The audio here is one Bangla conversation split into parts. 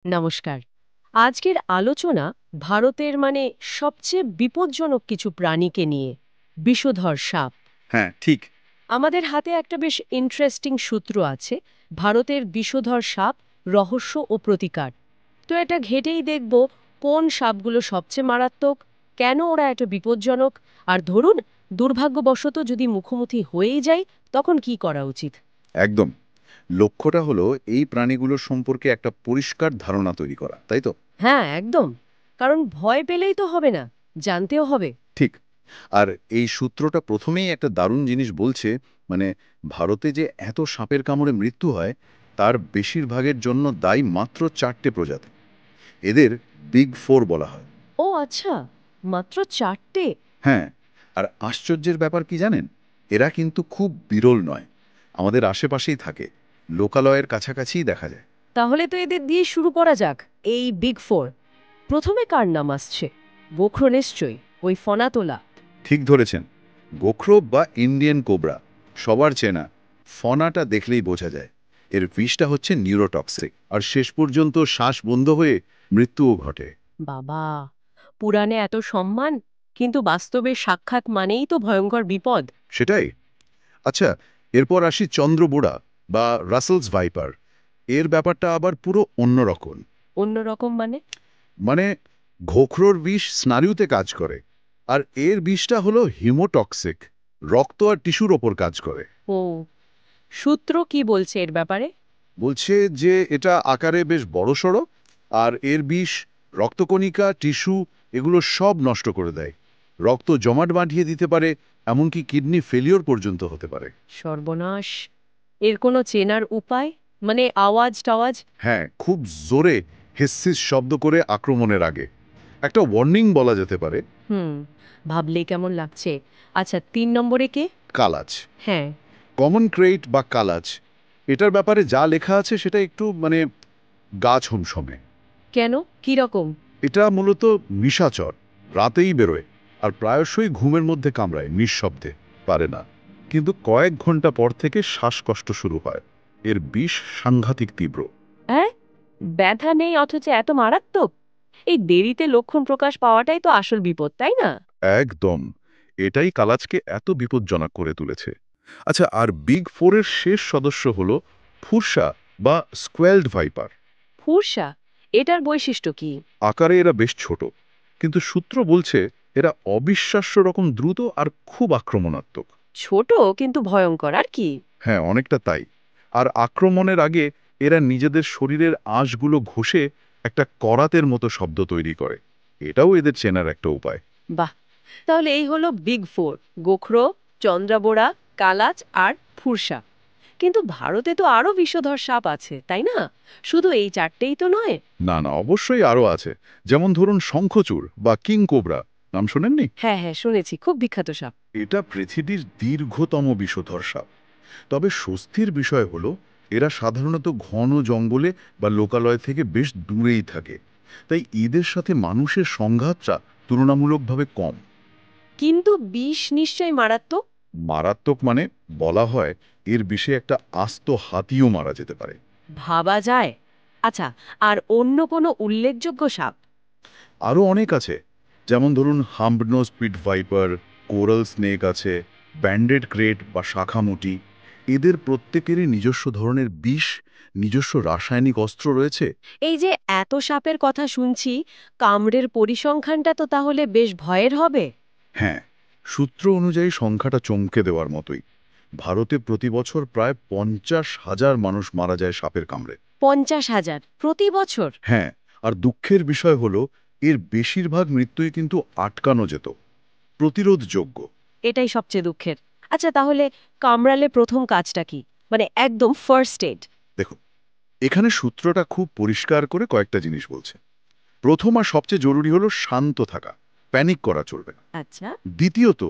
নমস্কার। আজকের আলোচনা ভারতের সবচেয়ে বিপজ্জনক কিছু প্রাণীকে নিয়ে, বিষধর সাপ। হ্যাঁ, ঠিক। আমাদের হাতে একটা বেশ ইন্টারেস্টিং সূত্র আছে, ভারতের বিষধর সাপ, রহস্য ও প্রতিকার। তো এটা ঘেটেই দেখব কোন সাপগুলো সবচেয়ে মারাত্মক, কেন ওরা এত বিপজ্জনক, আর ধরুন দুর্ভাগ্যবশত যদি মুখোমুখি হয়েই যায়, তখন কি করা উচিত। একদম। লক্ষ্যটা হলো এই প্রাণীগুলোর সম্পর্কে একটা পরিষ্কার ধারণা তৈরি করা, তাই তো? হ্যাঁ, একদম। কারণ ভয় পেলেই তো হবে না, জানতেও হবে। ঠিক। আর এই সূত্রটা প্রথমেই একটা দারুণ জিনিস বলছে, মানে ভারতে যে এত সাপের কামড়ে মৃত্যু হয়, তার বেশিরভাগের জন্য দায়ী মাত্র 4টে প্রজাতি। এদের বিগ ফোর বলা হয়। ও আচ্ছা, মাত্র 4টে? হ্যাঁ, আর আশ্চর্যের ব্যাপার কি জানেন? এরা কিন্তু খুব বিরল নয়। আমাদের আশেপাশেই থাকে। লোকালয়ের কাছাকাছিই দেখা যায়। তাহলে তো এদের দিয়ে শুরু করা যাক। এই বিগ ফোর, প্রথমে কার নাম আসছে? গোখরো নিশ্চয়ই, ওই ফনাতোলা। ঠিক ধরেছেন। গোখরো বা ইন্ডিয়ান কোবরা সবার চেনা। ফনাটা দেখলেই বোঝা যায়। এর বিষটা হচ্ছে নিউরোটক্সিক, আর শেষ পর্যন্ত শ্বাস বন্ধ হয়ে মৃত্যুও ঘটে। বাবা, পুরাণে এত সম্মান, কিন্তু বাস্তবে সাক্ষাৎ মানেই তো ভয়ঙ্কর বিপদ। সেটাই। আচ্ছা, এরপর আসি চন্দ্রবোড়া বা রাসেলস ভাইপার। এর ব্যাপারটা আবার পুরো অন্যরকম। অন্যরকম মানে? মানে গোখরোর বিষ স্নায়ুতে কাজ করে, আর এর বিষটা হলো হিমোটক্সিক, রক্ত আর টিস্যুর ওপর কাজ করে। ও, সূত্র কি বলছে এর ব্যাপারে? বলছে যে এটা আকারে বেশ বড়সড়, আর এর বিষ রক্তকণিকা, টিস্যু এগুলো সব নষ্ট করে দেয়। রক্ত জমাট বাঁধিয়ে দিতে পারে, এমনকি কিডনি ফেলিওর পর্যন্ত হতে পারে। সর্বনাশ! এর কোনো চেনার উপায়, আওয়াজ টাওয়াজ? হ্যাঁ, খুব জোরে হিসিস শব্দ করে আক্রমণের আগে একটা ওয়ার্নিং বলা যেতে পারে। হুম, ভাবলেই কেমন লাগছে। আচ্ছা, 3 নম্বরে কে? কালাজ, হ্যাঁ। কমন ক্রেইট বা কালাজ। এটার ব্যাপারে যা লেখা আছে সেটা একটু গা ছমছমে। কেন, কি রকম? এটা মূলত নিশাচর, রাতেই বেরোয়, আর প্রায়শই ঘুমের মধ্যে কামড়ায় নিঃশব্দে, পারে না। কিন্তু কয়েক ঘন্টা পর থেকে শ্বাসকষ্ট শুরু হয়। এর বিষ সাংঘাতিক তীব্র। হ্যাঁ, ব্যথা নেই অথচ এত মারাত্মক? এই দেরিতে লক্ষণ প্রকাশ পাওয়াটাই তো আসল বিপদ, তাই না? একদম। এটাই কালাজকে এত বিপজ্জনক করে তুলেছে। আচ্ছা, আর বিগ ফোরের শেষ সদস্য হলো ফুরসা বা স্কোয়েলড ভাইপার। ফুরসা, এটার বৈশিষ্ট্য কি? আকারে এরা বেশ ছোট, কিন্তু সূত্র বলছে এরা অবিশ্বাস্য রকম দ্রুত আর খুব আক্রমণাত্মক। ছোট কিন্তু ভয়ঙ্কর, আর কি? হ্যাঁ, অনেকটা তাই। আর আক্রমণের আগে এরা নিজেদের শরীরের আঁশগুলো ঘষে একটা করাতের মতো শব্দ তৈরি করে। এটাও এদের চেনার একটা উপায়। বাহ! তাহলে এই হলো বিগ ফোর: গোখরো, চন্দ্রাবোড়া, কালাচ আর ফুরসা। কিন্তু ভারতে তো আরো বিষধর সাপ আছে, তাই না? শুধু এই 4টেই তো নয়। না, না, অবশ্যই আরও আছে। যেমন ধরুন শঙ্খচূড় বা কিং কোবরা। নাম শোনেননি? হ্যাঁ হ্যাঁ, শুনেছি, খুব বিখ্যাত সাপ। এটা পৃথিবীর দীর্ঘতম বিষধর সাপ। তবে স্বস্তির বিষয় হলো এরা সাধারণত ঘন জঙ্গলে বা লোকালয় থেকে বেশ দূরেই থাকে। তাই এদের সাথে মানুষের সংঘাতটা তুলনামূলকভাবে কম। কিন্তু বিষ নিশ্চয়ই মারাত্মক। মারাত্মক মানে, বলা হয় এর বিষে একটা আস্ত হাতিও মারা যেতে পারে। ভাবা যায়। আচ্ছা, আর অন্য কোনো উল্লেখযোগ্য সাপ? আরও অনেক আছে। যেমন ধরুন হাম্বনোজ পিট ভাইপার, কোরাল স্নেক আছে, ব্যান্ডেড ক্রেট বা শাখামুটি। এদের প্রত্যেকেরই নিজস্ব ধরনের বিষ, নিজস্ব রাসায়নিক অস্ত্র রয়েছে। এই যে এত সাপের কথা শুনছি, কামড়ের পরিসংখ্যানটা তো তাহলে বেশ ভয়ের হবে। হ্যাঁ, সূত্র অনুযায়ী সংখ্যাটা চমকে দেওয়ার মতোই। ভারতে প্রতি বছর প্রায় 50,000 মানুষ মারা যায় সাপের কামড়ে। 50,000 প্রতি বছর? হ্যাঁ, আর দুঃখের বিষয় হলো এর বেশিরভাগ মৃত্যুই কিন্তু আটকানো যেত, প্রতিরোধযোগ্য। এটাই সবচেয়ে দুঃখের। আচ্ছা, তাহলে কামড়ালে প্রথম কাজটা কি? একদম ফার্স্ট এড। দেখুন, এখানে সূত্রটা খুব পরিষ্কার করে কয়েকটা জিনিস বলছে। প্রথম আর সবচেয়ে জরুরি হলো শান্ত থাকা, প্যানিক করা চলবে না। আচ্ছা। দ্বিতীয়ত,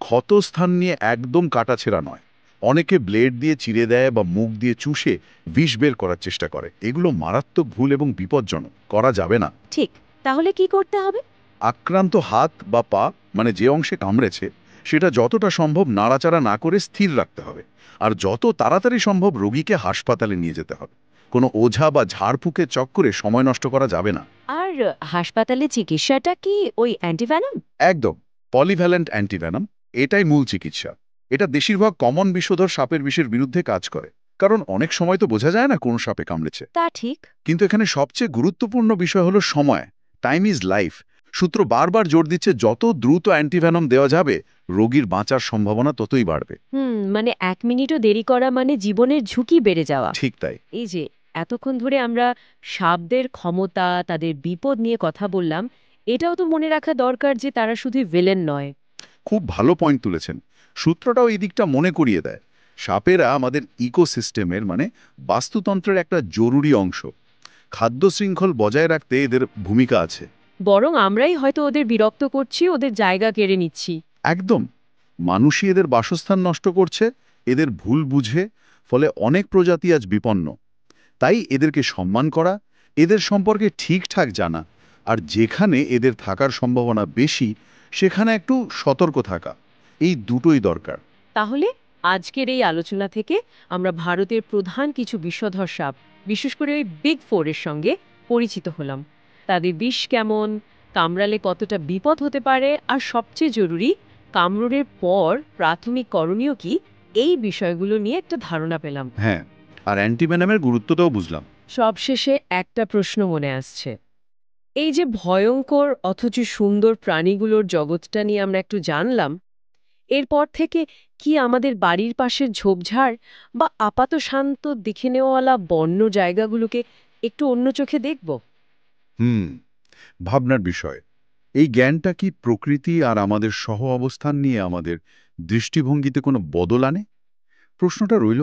ক্ষতস্থান নিয়ে একদম কাটাছেঁড়া নয়। অনেকে ব্লেড দিয়ে চিরে দেয় বা মুখ দিয়ে চুষে বিষ বের করার চেষ্টা করে। এগুলো মারাত্মক ভুল এবং বিপজ্জনক, করা যাবে না। ঠিক। তাহলে কি করতে হবে? আক্রান্ত হাত বা পা, যে অংশে কামড়েছে, সেটা যতটা সম্ভব নাড়াচাড়া না করে স্থির রাখতে হবে। আর যত তাড়াতাড়ি সম্ভব রোগীকে হাসপাতালে নিয়ে যেতে হবে। কোনো ওঝা বা ঝাড়ফুঁকের চক্করে সময় নষ্ট করা যাবে না। আর হাসপাতালে চিকিৎসাটা কি ওই অ্যান্টিভ্যানম? একদম। পলিভ্যালেন্ট অ্যান্টিভেনম এটাই মূল চিকিৎসা। এটা বেশিরভাগ কমন বিষধর সাপের বিষের বিরুদ্ধে কাজ করে। কারণ অনেক সময় তো বোঝা যায় না কোন সাপে কামড়েছে। তা ঠিক। কিন্তু এখানে সবচেয়ে গুরুত্বপূর্ণ বিষয় হলো সময়। Time is life. সূত্র বারবার জোর দিচ্ছে যত দ্রুত অ্যান্টিভেনম দেওয়া যাবে রোগীর বাঁচার সম্ভাবনা ততই বাড়বে। মানে 1 মিনিটও দেরি করা মানে জীবনের ঝুঁকি বেড়ে যাওয়া। ঠিক তাই। এই যে এতক্ষণ ধরে আমরা সাপদের ক্ষমতা, তাদের বিপদ নিয়ে কথা বললাম, এটাও তো মনে রাখা দরকার যে তারা শুধু ভিলেন নয়। খুব ভালো পয়েন্ট তুলেছেন। সূত্রটাও এই দিকটা মনে করিয়ে দেয়। সাপেরা আমাদের ইকোসিস্টেমের মানে বাস্তুতন্ত্রের একটা জরুরি অংশ। খাদ্য শৃঙ্খল বজায় রাখতে এদের ভূমিকা আছে। বরং আমরাই হয়তো ওদের বিরক্ত করছি, ওদের জায়গা কেড়ে নিচ্ছি। একদম। মানুষই এদের বাসস্থান নষ্ট করছে, এদের ভুল বুঝে, ফলে অনেক প্রজাতি আজ বিপন্ন। তাই এদেরকে সম্মান করা, এদের সম্পর্কে ঠিকঠাক জানা, আর যেখানে এদের থাকার সম্ভাবনা বেশি সেখানে একটু সতর্ক থাকা, এই দুটোই দরকার। তাহলে আজকের এই আলোচনা থেকে আমরা ভারতের প্রধান কিছু বিষধর সাপ, বিশেষ করে ওই বিগ ফোর এর সঙ্গে পরিচিত হলাম। তাদের বিষ কেমন, কামড়ালে কতটা বিপদ হতে পারে, আর সবচেয়ে জরুরি, কামড়ের পর প্রাথমিক করণীয় কি, এই বিষয়গুলো নিয়ে একটা ধারণা পেলাম। হ্যাঁ, আর অ্যান্টিভেনামের গুরুত্বটাও বুঝলাম। সবশেষে একটা প্রশ্ন মনে আসছে। এই যে ভয়ঙ্কর অথচ সুন্দর প্রাণীগুলোর জগৎটা নিয়ে আমরা একটু জানলাম, এরপর থেকে কি আমাদের বাড়ির পাশের ঝোপঝাড় বা আপাত শান্ত দেখে নেওয়ালা বন্য জায়গাগুলোকে একটু অন্য চোখে দেখব? হুম, ভাবনার বিষয়। এই জ্ঞানটা কি প্রকৃতি আর আমাদের সহ অবস্থান নিয়ে আমাদের দৃষ্টিভঙ্গিতে কোনো বদল আনে? প্রশ্নটা রইল।